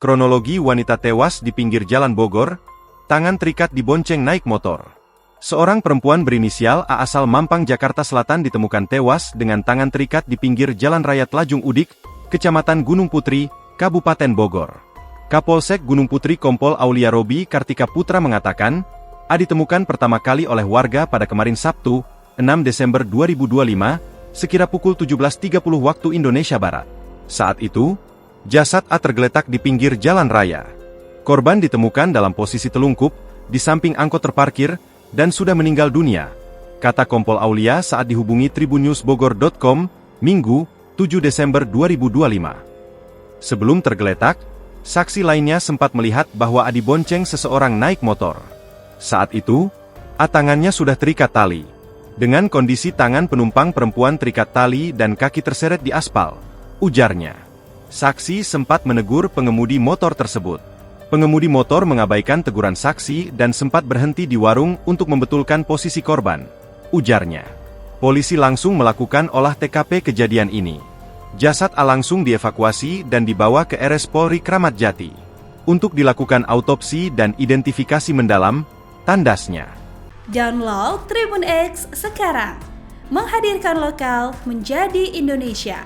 Kronologi wanita tewas di pinggir jalan Bogor, tangan terikat dibonceng naik motor. Seorang perempuan berinisial A asal Mampang, Jakarta Selatan ditemukan tewas dengan tangan terikat di pinggir Jalan Raya Tlajung Udik, Kecamatan Gunung Putri, Kabupaten Bogor. Kapolsek Gunung Putri Kompol Aulia Robi Kartika Putra mengatakan, A ditemukan pertama kali oleh warga pada kemarin Sabtu, 6 Desember 2025, sekira pukul 17.30 waktu Indonesia Barat. Saat itu, jasad A tergeletak di pinggir jalan raya. Korban ditemukan dalam posisi telungkup, di samping angkot terparkir, dan sudah meninggal dunia, kata Kompol Aulia saat dihubungi tribunnewsbogor.com, Minggu, 7 Desember 2025. Sebelum tergeletak, saksi lainnya sempat melihat bahwa A dibonceng seseorang naik motor. Saat itu, A tangannya sudah terikat tali. Dengan kondisi tangan penumpang perempuan terikat tali dan kaki terseret di aspal, ujarnya. Saksi sempat menegur pengemudi motor tersebut. Pengemudi motor mengabaikan teguran saksi dan sempat berhenti di warung untuk membetulkan posisi korban, ujarnya. Polisi langsung melakukan olah TKP kejadian ini. Jasad A langsung dievakuasi dan dibawa ke RS Polri Kramat Jati untuk dilakukan autopsi dan identifikasi mendalam, tandasnya. Download Tribun X sekarang, menghadirkan lokal menjadi Indonesia.